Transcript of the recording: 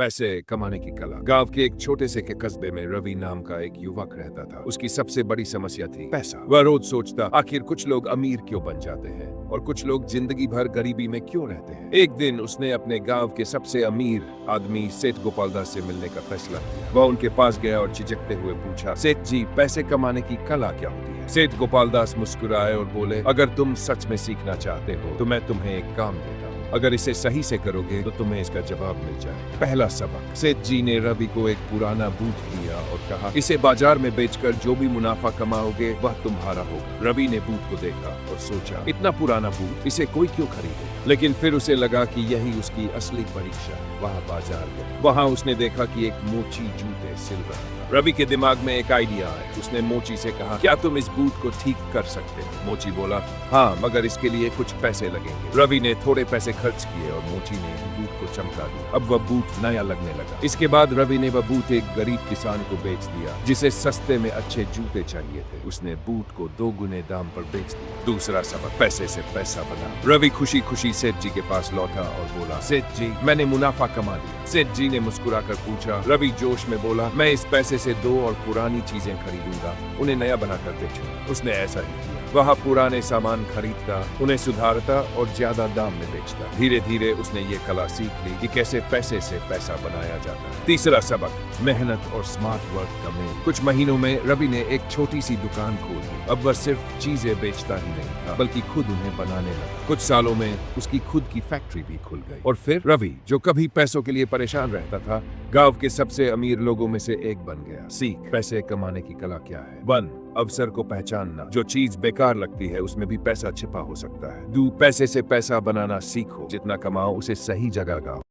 पैसे कमाने की कला। गांव के एक छोटे से के कस्बे में रवि नाम का एक युवक रहता था। उसकी सबसे बड़ी समस्या थी पैसा। वह रोज सोचता, आखिर कुछ लोग अमीर क्यों बन जाते हैं और कुछ लोग जिंदगी भर गरीबी में क्यों रहते हैं। एक दिन उसने अपने गांव के सबसे अमीर आदमी सेठ गोपाल दास से मिलने का फैसला किया। वह उनके पास गया और झिझकते हुए पूछा, सेठ जी, पैसे कमाने की कला क्या होती है? सेठ गोपाल दास मुस्कुराए और बोले, अगर तुम सच में सीखना चाहते हो तो मैं तुम्हें एक काम देता हूँ। अगर इसे सही से करोगे तो तुम्हें इसका जवाब मिल जाएगा। पहला सबक। सेठ जी ने रवि को एक पुराना बूट दिया और कहा, इसे बाजार में बेचकर जो भी मुनाफा कमाओगे वह तुम्हारा होगा। रवि ने बूट को देखा और सोचा, इतना पुराना बूट, इसे कोई क्यों खरीदे? लेकिन फिर उसे लगा कि यही उसकी असली परीक्षा है। वह बाजार गया। वहाँ उसने देखा कि एक मोची जूते सिल रहा था। रवि के दिमाग में एक आइडिया आया। उसने मोची से कहा, क्या तुम इस बूट को ठीक कर सकते हो? मोची बोला, हाँ, मगर इसके लिए कुछ पैसे लगेंगे। रवि ने थोड़े पैसे खर्च किए और मोची ने बूट को चमका दिया। अब वह बूट नया लगने लगा। इसके बाद रवि ने वह बूट एक गरीब किसान को बेच दिया जिसे सस्ते में अच्छे जूते चाहिए थे। उसने बूट को 2 गुने दाम पर बेच दिया। दूसरा सबक, पैसे से पैसा बना। रवि खुशी खुशी सेठ जी के पास लौटा और बोला, सेठ जी, मैंने मुनाफा कमा लिया। सेठ जी ने मुस्कुराकर पूछा। रवि जोश में बोला, मैं इस पैसे से 2 और पुरानी चीजें खरीदूंगा, उन्हें नया बनाकर बेचूंगा। उसने ऐसा ही किया। वह पुराने सामान खरीदता, उन्हें सुधारता और ज्यादा दाम में बेचता। धीरे धीरे उसने ये कला सीख ली कि कैसे पैसे से पैसा बनाया जाता है। तीसरा सबक, मेहनत और स्मार्ट वर्क का मेल। कुछ महीनों में रवि ने एक छोटी सी दुकान खोल दी। अब वह सिर्फ चीजें बेचता ही नहीं था, बल्कि खुद उन्हें बनाने लगा। कुछ सालों में उसकी खुद की फैक्ट्री भी खुल गई। और फिर रवि, जो कभी पैसों के लिए परेशान रहता था, गांव के सबसे अमीर लोगों में से एक बन गया। सीख, पैसे कमाने की कला क्या है? 1, अवसर को पहचानना। जो चीज बेकार लगती है उसमें भी पैसा छिपा हो सकता है। 2, पैसे से पैसा बनाना सीखो। जितना कमाओ उसे सही जगह लगाओ।